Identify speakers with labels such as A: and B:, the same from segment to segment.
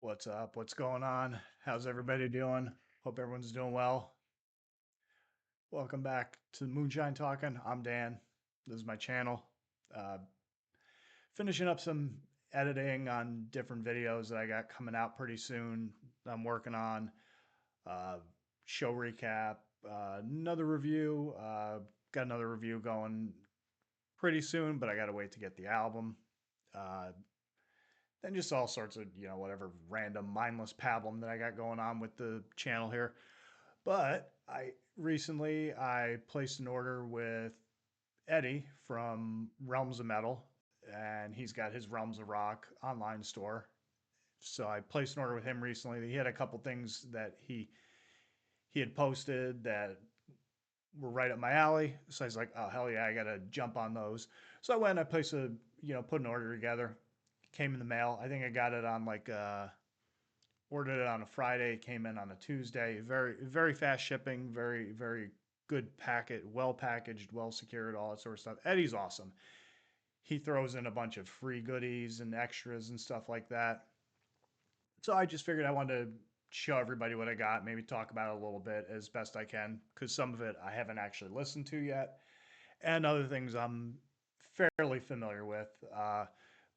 A: What's up? What's going on? How's everybody doing? Hope everyone's doing well. Welcome back to Moonshine Talking. I'm Dan. This is my channel. Uh, Finishing up some editing on different videos that I got coming out pretty soon. I'm working on uh, show recap, another review. Got another review going pretty soon, but I got to wait to get the album. Uh, then just all sorts of whatever random mindless pablum that I got going on with the channel here. But I placed an order with Eddie from Realms of Metal, and he's got his Realms of Rock online store. So I placed an order with him recently. He had a couple things that he had posted that were right up my alley. So I was like, oh hell yeah, I gotta jump on those. So I went, I placed put an order together. Came in the mail. I think I got it on ordered it on a Friday, came in on a Tuesday. Very fast shipping, very good packet, well packaged, well secured, all that sort of stuff. Eddie's awesome. He throws in a bunch of free goodies and extras and stuff like that. So I just figured I wanted to show everybody what I got, maybe talk about it a little bit as best I can, because some of it I haven't actually listened to yet, and other things I'm fairly familiar with.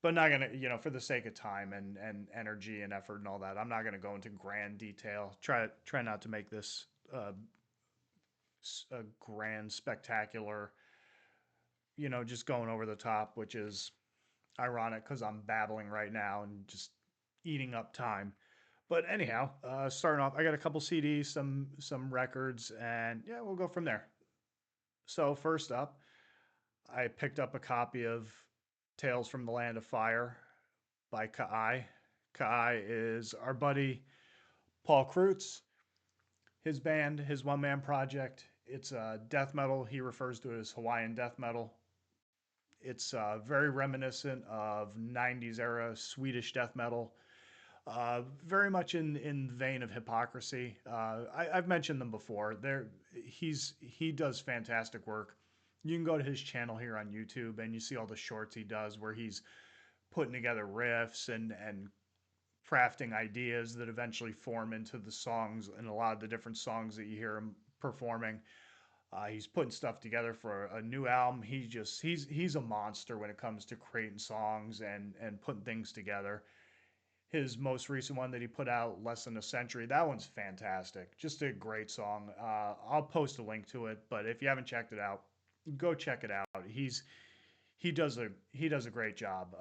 A: But not gonna, for the sake of time and energy and effort and all that, I'm not gonna go into grand detail. Try not to make this a grand, spectacular, just going over the top, which is ironic because I'm babbling right now and just eating up time. But anyhow, starting off, I got a couple CDs, some records, and yeah, we'll go from there. So first up, I picked up a copy of Tales from the Land of Fire by Kai. Kai is our buddy Paul Kreutz. His band, his one man project, it's death metal. He refers to it as Hawaiian death metal. It's very reminiscent of 90s era Swedish death metal. Very much in the vein of Hypocrisy. I've mentioned them before. He does fantastic work. You can go to his channel here on YouTube and you see all the shorts he does where he's putting together riffs and crafting ideas that eventually form into the songs and a lot of the different songs that you hear him performing. He's putting stuff together for a new album. He's a monster when it comes to creating songs and putting things together. His most recent one that he put out, Less Than a Century, that one's fantastic. Just a great song. I'll post a link to it, but if you haven't checked it out, go check it out. He does a great job.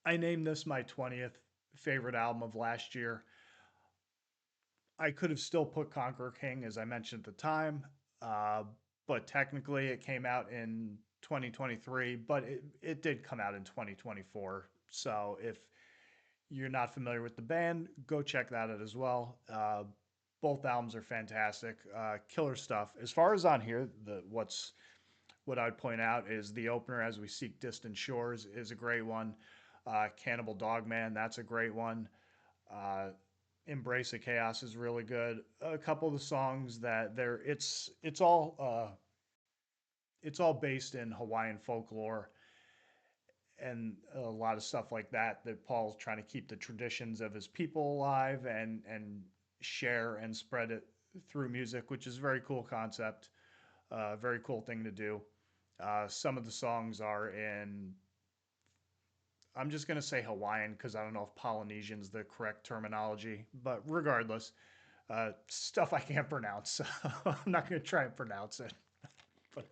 A: I named this my 20th favorite album of last year. I could have still put Conqueror King, as I mentioned at the time, uh, but technically it came out in 2023, but it did come out in 2024. So if you're not familiar with the band, go check that out as well. Both albums are fantastic, killer stuff. As far as on here, what I'd point out is the opener, "As We Seek Distant Shores," is a great one. "Cannibal Dogman," that's a great one. Uh, "Embrace of Chaos" is really good. A couple of the songs that it's all based in Hawaiian folklore and a lot of stuff like that. That Paul's trying to keep the traditions of his people alive and share and spread it through music, which is a very cool concept, very cool thing to do. Some of the songs are in, I'm just going to say Hawaiian because I don't know if Polynesian's the correct terminology, but regardless, stuff I can't pronounce. So I'm not going to try and pronounce it. But,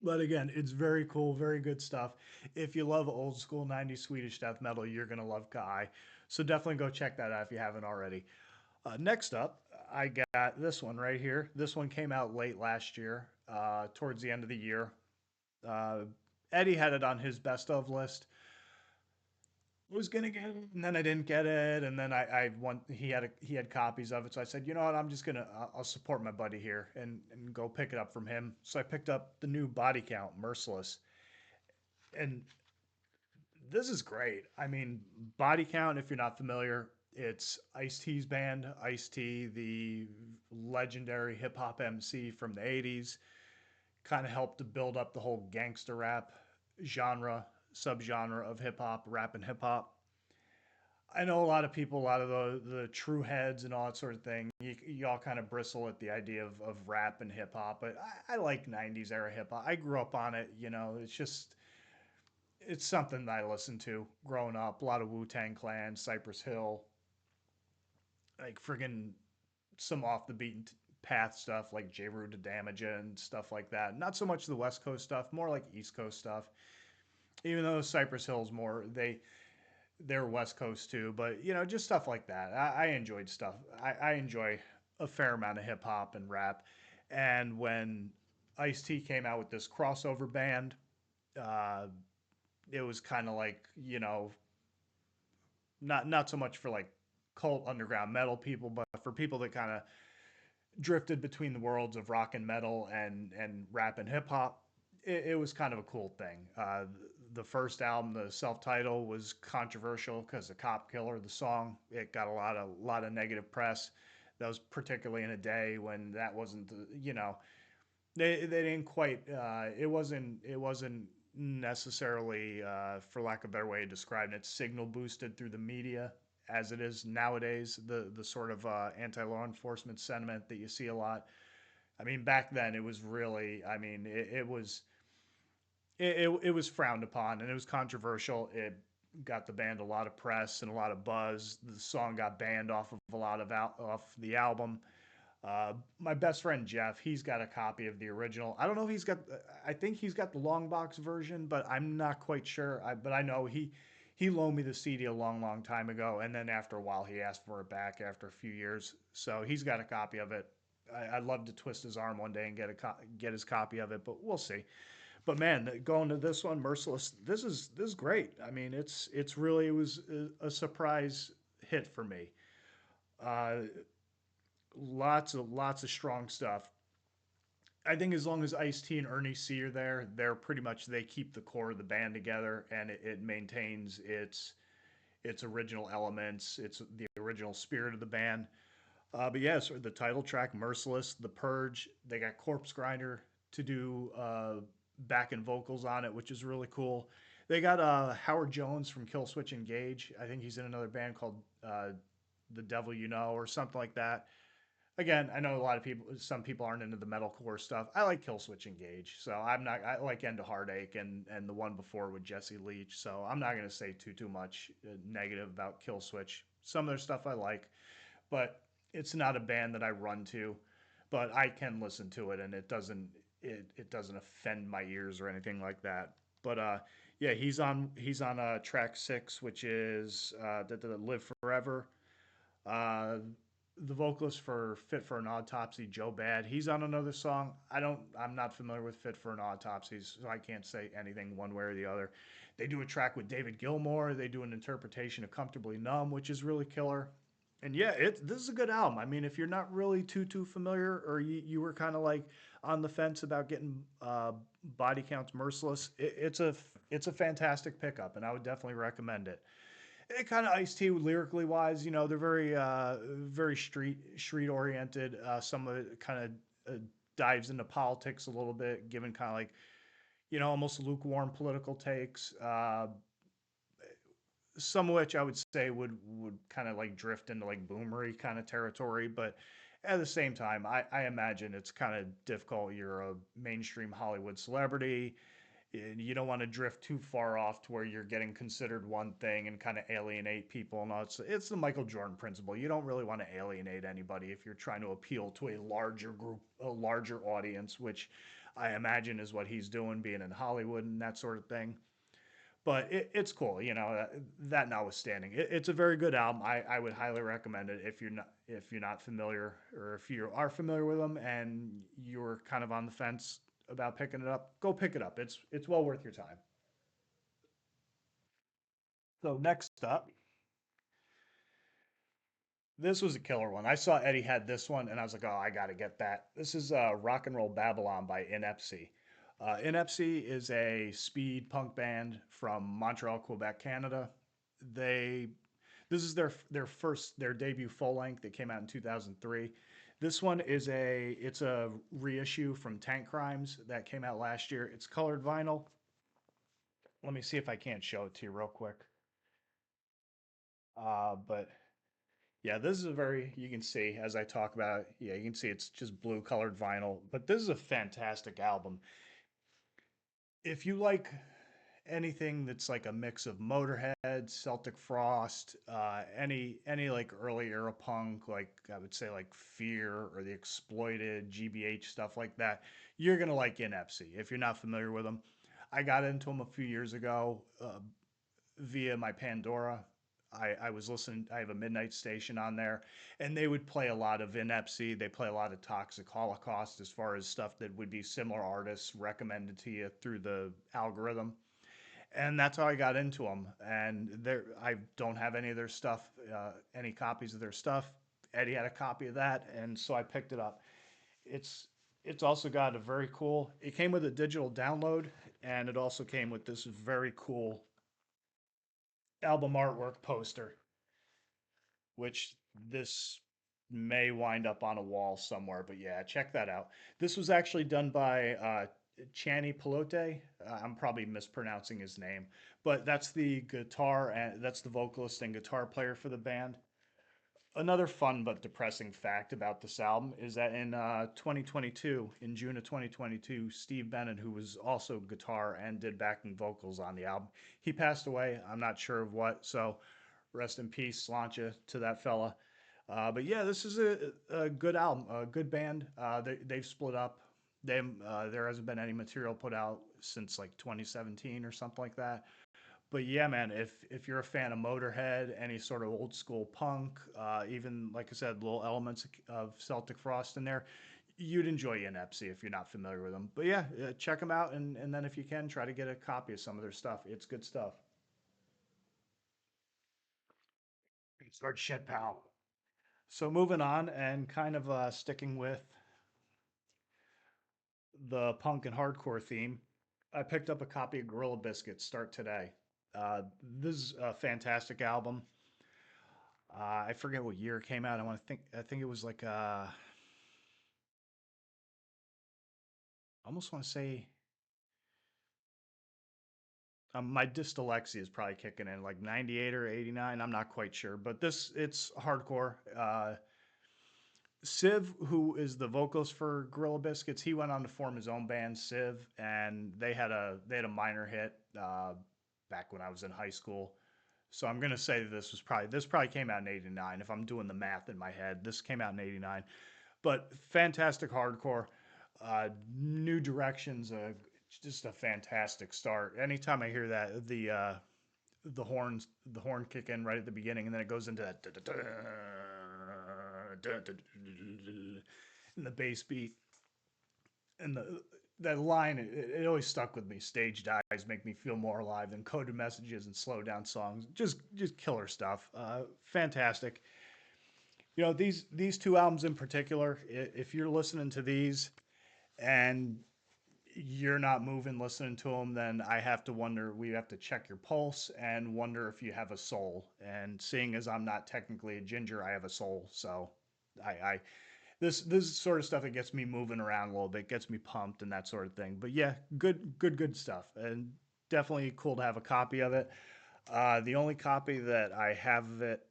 A: but again, it's very cool, very good stuff. If you love old school 90s Swedish death metal, you're going to love Kai. So definitely go check that out if you haven't already. Next up, I got this one right here. This one came out late last year, towards the end of the year. Uh, Eddie had it on his best of list. Was gonna get it, and then I didn't get it, and then I want he had copies of it, so I said, you know what, I'm just gonna I'll support my buddy here and go pick it up from him. So I picked up the new Body Count, Merciless, and this is great. I mean, Body Count, if you're not familiar, it's Ice T's band. Ice T, the legendary hip hop MC from the '80s, kind of helped to build up the whole gangster rap genre. subgenre of hip hop, rap and hip hop. I know a lot of people, a lot of the true heads and all that sort of thing. You all kind of bristle at the idea of rap and hip hop, but I like '90s era hip hop. I grew up on it. You know, it's something that I listened to growing up. A lot of Wu Tang Clan, Cypress Hill, like friggin' some off the beaten path stuff like J. Rue to Damaja and stuff like that. Not so much the West Coast stuff, more like East Coast stuff. Even though Cypress Hill's more they're West Coast too, but you know, just stuff like that. I enjoyed stuff. I enjoy a fair amount of hip hop and rap. And when Ice T came out with this crossover band, uh, it was kind of like, you know, not so much for like cult underground metal people, but for people that kind of drifted between the worlds of rock and metal and rap and hip hop. It was kind of a cool thing. The first album, the self-title, was controversial because the cop killer, the song, it got a lot of negative press. That was particularly in a day when that wasn't the, you know, they didn't quite it wasn't necessarily for lack of a better way of describing it, signal boosted through the media as it is nowadays, the sort of anti-law enforcement sentiment that you see a lot. I mean, back then it was really, I mean, it was frowned upon and it was controversial. It got the band a lot of press and a lot of buzz. The song got banned off of a lot of off the album. My best friend Jeff, he's got a copy of the original. I don't know if he's got. I think he's got the long box version, but I'm not quite sure. But I know he loaned me the CD a long, long time ago, and then after a while, he asked for it back after a few years. So he's got a copy of it. I'd love to twist his arm one day and get his copy of it, but we'll see. But man, going to this one, Merciless, this is great. I mean, it's really, it was a surprise hit for me. Uh, lots of strong stuff. I think as long as Ice T and Ernie C are there, they're pretty much they keep the core of the band together, and it maintains its original elements, its the original spirit of the band. But yes, the title track, Merciless, The Purge, they got Corpse Grinder to do backing vocals on it, which is really cool. They got Howard Jones from Killswitch Engage. I think he's in another band called The Devil You Know or something like that. Again, I know a lot of people, some people aren't into the metalcore stuff. I like Killswitch Engage, so I'm not. I like End of Heartache and the one before with Jesse Leach. So I'm not going to say too much negative about Killswitch. Some of their stuff I like, but it's not a band that I run to. But I can listen to it, and it doesn't offend my ears or anything like that. But yeah, he's on track 6, which is the Live Forever. Uh, the vocalist for Fit for an Autopsy, Joe Bad, he's on another song. I'm not familiar with Fit for an Autopsy, so I can't say anything one way or the other. They do a track with David Gilmour. They do an interpretation of Comfortably Numb, which is really killer. And yeah, this is a good album. I mean, if you're not really too familiar, or you were kind of like on the fence about getting Body Counts Merciless, it's a fantastic pickup, and I would definitely recommend it. It kind of Ice T lyrically wise, you know, they're very street oriented. Some of it kind of dives into politics a little bit, given kind of like, you know, almost lukewarm political takes. Some of which I would say would kind of like drift into like boomery kind of territory, but at the same time, I imagine it's kind of difficult. You're a mainstream Hollywood celebrity, and you don't want to drift too far off to where you're getting considered one thing and kind of alienate people. And all. It's the Michael Jordan principle. You don't really want to alienate anybody if you're trying to appeal to a larger group, a larger audience, which I imagine is what he's doing, being in Hollywood and that sort of thing. But it's cool, you know. That notwithstanding, it's a very good album. I would highly recommend it if you're not familiar, or if you are familiar with them and you're kind of on the fence about picking it up. Go pick it up. It's well worth your time. So next up, this was a killer one. I saw Eddie had this one, and I was like, oh, I got to get that. This is Rock and Roll Babylon by Inepsy. Inepsy is a speed punk band from Montreal, Quebec, Canada. They This is their debut full length that came out in 2003. This one it's a reissue from Tank Crimes that came out last year. It's colored vinyl. Let me see if I can't show it to you real quick. But yeah, this is a very, you can see as I talk about it, yeah, you can see it's just blue colored vinyl, but this is a fantastic album. If you like anything that's like a mix of Motorhead, Celtic Frost, any like early era punk, like I would say like Fear or the Exploited, GBH stuff like that, you're gonna like Inepsy if you're not familiar with them. I got into them a few years ago via my Pandora. I was listening. I have a midnight station on there, and they would play a lot of Inepsy. They play a lot of Toxic Holocaust as far as stuff that would be similar artists recommended to you through the algorithm, and that's how I got into them. And there, I don't have any of their stuff, any copies of their stuff. Eddie had a copy of that, and so I picked it up. It's it's also got a very cool. It came with a digital download, and it also came with this very cool album artwork poster, which this may wind up on a wall somewhere. But yeah, check that out. This was actually done by Chani Pelote. I'm probably mispronouncing his name, but that's the guitar and that's the vocalist and guitar player for the band. Another fun but depressing fact about this album is that in 2022, in June of 2022, Steve Bennett, who was also guitar and did backing vocals on the album, he passed away. I'm not sure of what, so rest in peace, Slancha, to that fella. But yeah, this is a good album, a good band. They've split up. There hasn't been any material put out since like 2017 or something like that. But yeah, man, if you're a fan of Motorhead, any sort of old school punk, even like I said, little elements of Celtic Frost in there, you'd enjoy Inepsy if you're not familiar with them. But yeah, check them out, and then if you can, try to get a copy of some of their stuff. It's good stuff. Start shit, pal. So moving on and kind of sticking with the punk and hardcore theme, I picked up a copy of Gorilla Biscuits Start Today. This is a fantastic album. I forget what year it came out. I think it was like I almost want to say my dyslexia is probably kicking in like 98 or 89. I'm not quite sure, but it's hardcore. Civ, who is the vocalist for Gorilla Biscuits, he went on to form his own band, Civ, and they had a minor hit back when I was in high school. So I'm gonna say this probably came out in '89. If I'm doing the math in my head, this came out in '89. But fantastic hardcore, new directions, just a fantastic start. Anytime I hear that, the horn kick in right at the beginning, and then it goes into that and the bass beat and the that line it always stuck with me. Stage dives make me feel more alive than coded messages and slow down songs. Just killer stuff. Fantastic. You know these two albums in particular. If you're listening to these and you're not moving listening to them, then I have to wonder. We have to check your pulse and wonder if you have a soul. And seeing as I'm not technically a ginger, I have a soul. So I this sort of stuff that gets me moving around a little bit, gets me pumped and that sort of thing. But yeah, good stuff, and definitely cool to have a copy of it. The only copy that I have of it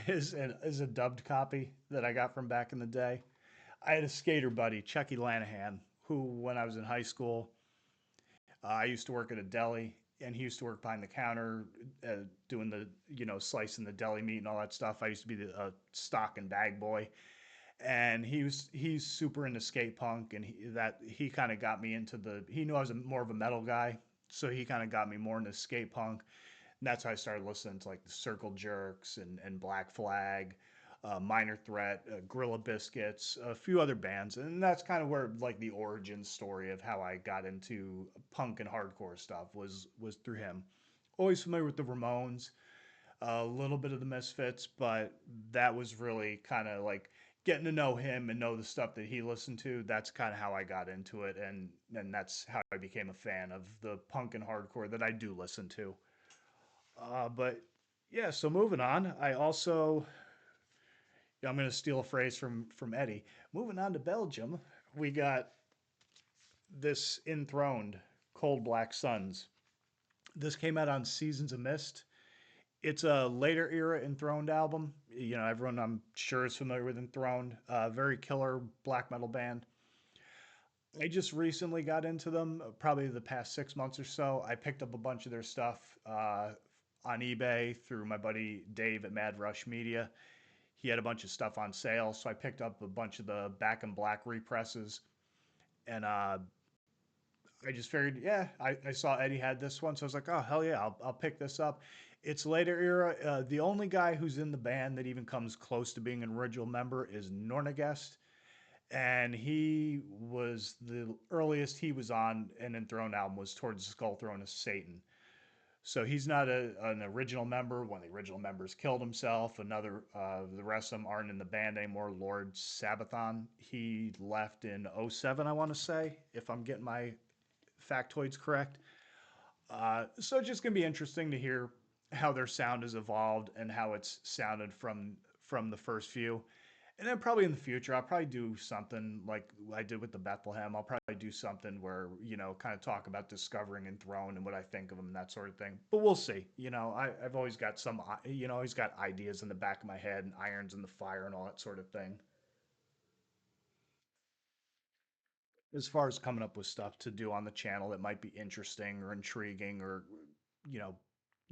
A: is a dubbed copy that I got from back in the day. I had a skater buddy, Chucky Lanahan, who when I was in high school, I used to work at a deli, and he used to work behind the counter, doing the slicing the deli meat and all that stuff. I used to be the stock and bag boy, and he's super into skate punk, and he kind of got me into the. He knew I was more of a metal guy, so he kind of got me more into skate punk. And that's how I started listening to like the Circle Jerks and Black Flag, Minor Threat, Gorilla Biscuits, a few other bands, and that's kind of where like the origin story of how I got into punk and hardcore stuff was through him. Always familiar with the Ramones, a little bit of the Misfits, but that was really kind of like getting to know him and know the stuff that he listened to. That's kind of how I got into it, and that's how I became a fan of the punk and hardcore that I do listen to. But yeah, so moving on, I also I'm going to steal a phrase from Eddie. Moving on to Belgium, we got this enthroned Cold Black Suns. This came out on Seasons of Mist. It's a later era Enthroned album. You know, everyone I'm sure is familiar with Enthroned. Very killer black metal band. I just recently got into them, probably the past 6 months or so. I picked up a bunch of their stuff on eBay through my buddy Dave at Mad Rush Media. He had a bunch of stuff on sale, so I picked up a bunch of the Back in Black represses, and I just figured, yeah, I saw Eddie had this one, so I was like, oh hell yeah, I'll pick this up. It's later era. The only guy who's in the band that even comes close to being an original member is Nornagest, and he was the earliest he was on an Enthroned album was towards the Skull Throne of Satan. So he's not an original member. One of the original members killed himself. The rest of them aren't in the band anymore. Lord Sabathon, he left in '07, I want to say, if I'm getting my factoids correct. So it's just gonna be interesting to hear how their sound has evolved and how it's sounded from the first few. And then probably in the future, I'll probably do something like I did with the Bethlehem. I'll probably do something where, kind of talk about discovering Enthroned and what I think of them and that sort of thing. But we'll see. I've always got always got ideas in the back of my head and irons in the fire and all that sort of thing. As far as coming up with stuff to do on the channel that might be interesting or intriguing or, you know,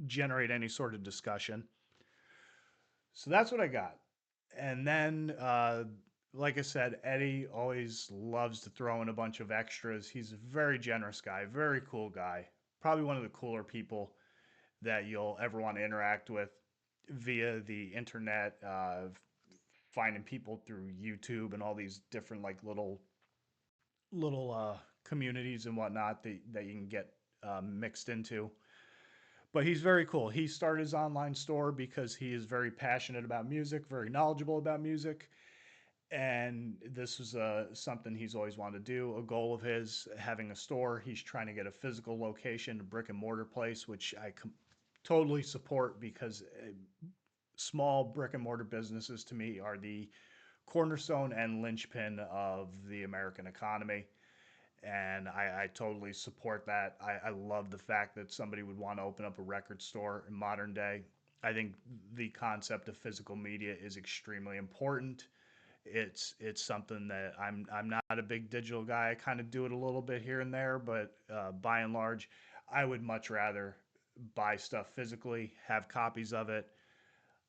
A: generate any sort of discussion. So that's what I got. And then, like I said, Eddie always loves to throw in a bunch of extras. He's a very generous guy, very cool guy. Probably one of the cooler people that you'll ever want to interact with via the internet, finding people through YouTube and all these different like little communities and whatnot that you can get mixed into. But he's very cool. He started his online store because he is very passionate about music, very knowledgeable about music, and this was something he's always wanted to do. A goal of his, having a store. He's trying to get a physical location, a brick and mortar place, which totally support because small brick and mortar businesses to me are the cornerstone and linchpin of the American economy. And I totally support that. I love the fact that somebody would want to open up a record store in modern day. I think the concept of physical media is extremely important. It's something that I'm not a big digital guy. I kind of do it a little bit here and there, but by and large, I would much rather buy stuff physically, have copies of it,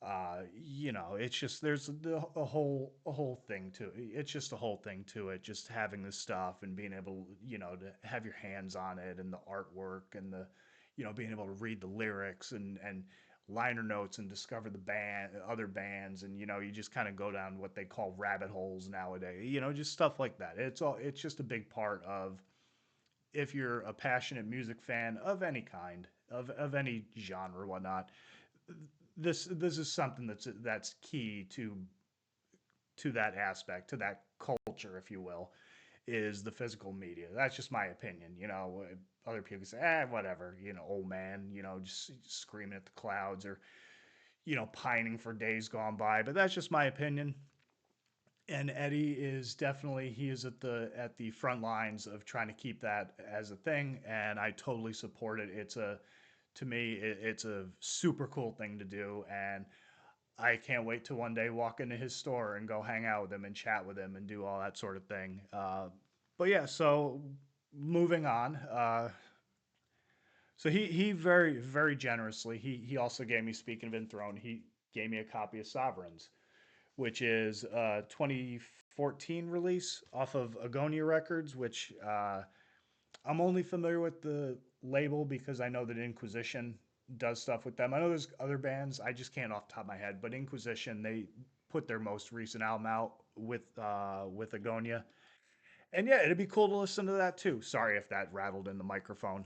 A: it's just a whole thing to it. It's just a whole thing to it. Just having the stuff and being able, to have your hands on it and the artwork and being able to read the lyrics and liner notes and discover other bands, and you just kind of go down what they call rabbit holes nowadays. Just stuff like that. It's just a big part of if you're a passionate music fan of any kind, of any genre or whatnot. This is something that's key to that aspect, to that culture, if you will, is the physical media. That's just my opinion. Other people say, whatever, old man, just screaming at the clouds or pining for days gone by. But that's just my opinion. And Eddie is definitely he is at the front lines of trying to keep that as a thing, and I totally support it. To me, it's a super cool thing to do, and I can't wait to one day walk into his store and go hang out with him and chat with him and do all that sort of thing. But yeah, so moving on. So he very very generously he also gave me, speaking of Enthroned, he gave me a copy of Sovereigns, which is a 2014 release off of Agonia Records, which I'm only familiar with the label because I know that Inquisition does stuff with them. I know there's other bands, I just can't off the top of my head, but Inquisition, they put their most recent album out with Agonia. And yeah, it'd be cool to listen to that too. Sorry if that rattled in the microphone.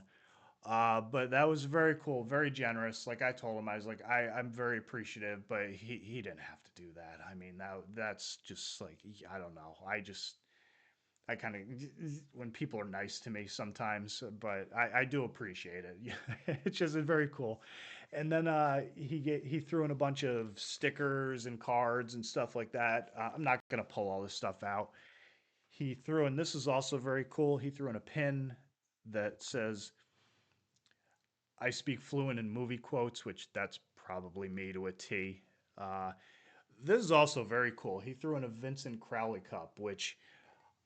A: But that was very cool, very generous. Like I told him, I was like, I'm very appreciative, but he didn't have to do that. I mean, that's just like, I don't know. I kind of when people are nice to me sometimes, but I do appreciate it. It's just very cool. And then he threw in a bunch of stickers and cards and stuff like that. I'm not gonna pull all this stuff out. He threw in, this is also very cool. He threw in a pin that says I speak fluent in movie quotes, which that's probably me to a T. Uh, this is also very cool. He threw in a Vincent Crowley cup, which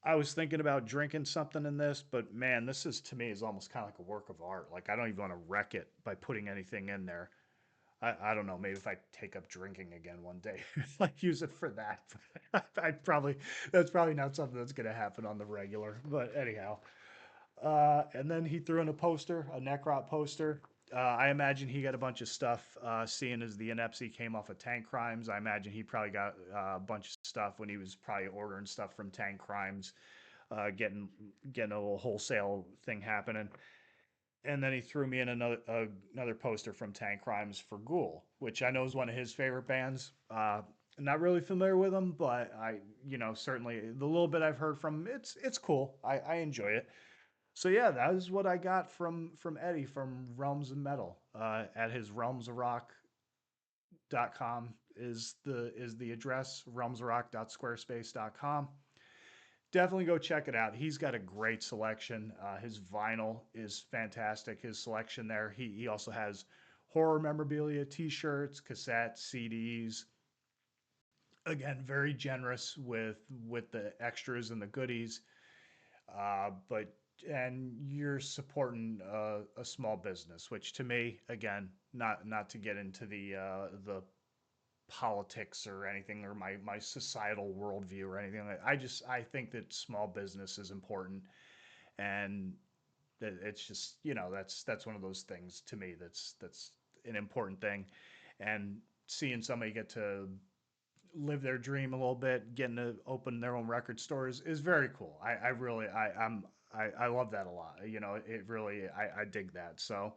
A: I was thinking about drinking something in this, but man, this is to me is almost kind of like a work of art. Like I don't even want to wreck it by putting anything in there. I don't know. Maybe if I take up drinking again one day, like use it for that. I probably that's probably not something that's going to happen on the regular. But anyhow, and then he threw in a poster, a Necrot poster. I imagine he got a bunch of stuff, seeing as the Inepsy came off of Tank Crimes. I imagine he probably got a bunch of stuff when he was probably ordering stuff from Tank Crimes, getting a little wholesale thing happening. And then he threw me in another poster from Tank Crimes for Ghoul, which I know is one of his favorite bands. Not really familiar with them, but certainly the little bit I've heard from him, it's cool. I enjoy it. So yeah, that is what I got from Eddie from Realms of Metal. At his realmsofrock.com is the address, realmsofrock.squarespace.com. Definitely go check it out. He's got a great selection. His vinyl is fantastic. His selection there. He also has horror memorabilia, T-shirts, cassettes, CDs. Again, very generous with the extras and the goodies. But and you're supporting a small business, which to me, again, not to get into the politics or anything or my societal worldview or anything like that. I think that small business is important, and that it's just that's one of those things to me that's an important thing, and seeing somebody get to live their dream a little bit, getting to open their own record stores is very cool. I really I love that a lot. It really I dig that. So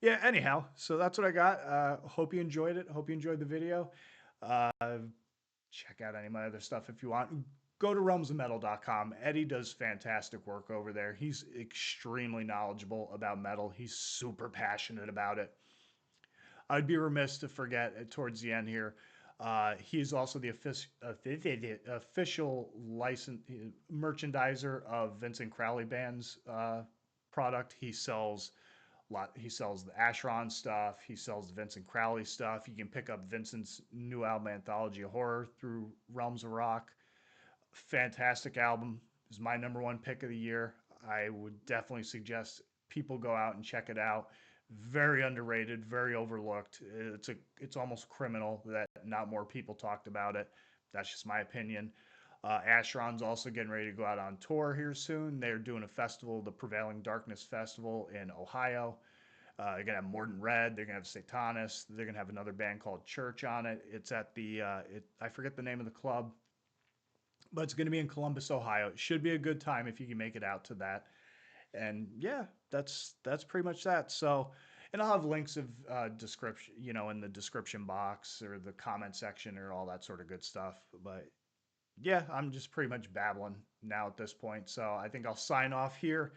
A: yeah, anyhow, so that's what I got. Hope you enjoyed it. Hope you enjoyed the video. Uh, Check out any of my other stuff if you want. Go to realmsofmetal.com. Eddie does fantastic work over there. He's extremely knowledgeable about metal. He's super passionate about it. I'd be remiss to forget towards the end here. He is also the official license merchandiser of Vincent Crowley Band's product. He sells the Ashron stuff. He sells the Vincent Crowley stuff. You can pick up Vincent's new album, Anthology of Horror, through Realms of Rock. Fantastic album. Is my number one pick of the year. I would definitely suggest people go out and check it out. Very underrated, very overlooked. It's almost criminal that not more people talked about it. That's just my opinion. Ashron's also getting ready to go out on tour here soon. They're doing a festival, the Prevailing Darkness Festival in Ohio. They're gonna have Mordant Red. They're gonna have Satanist. They're gonna have another band called Church on it. It's at I forget the name of the club, but it's gonna be in Columbus, Ohio. It should be a good time if you can make it out to that. And yeah, that's pretty much that. So, and I'll have links of description, in the description box or the comment section or all that sort of good stuff. But yeah, I'm just pretty much babbling now at this point. So I think I'll sign off here.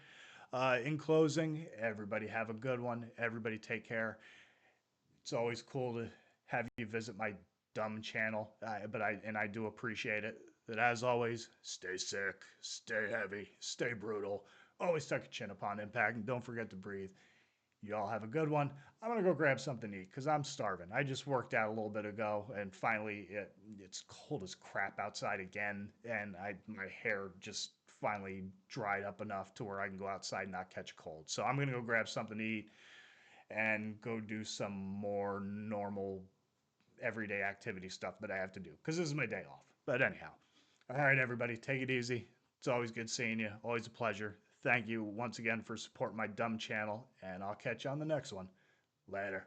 A: In closing, everybody have a good one. Everybody take care. It's always cool to have you visit my dumb channel, but I do appreciate it. But as always, stay sick, stay heavy, stay brutal. Always tuck your chin upon impact, and don't forget to breathe. You all have a good one. I'm gonna go grab something to eat because I'm starving. I just worked out a little bit ago, and finally it's cold as crap outside again, and my hair just finally dried up enough to where I can go outside and not catch a cold. So I'm gonna go grab something to eat and go do some more normal everyday activity stuff that I have to do because this is my day off. But anyhow, all right, everybody, take it easy. It's always good seeing you. Always a pleasure. Thank you once again for supporting my dumb channel, and I'll catch you on the next one. Later.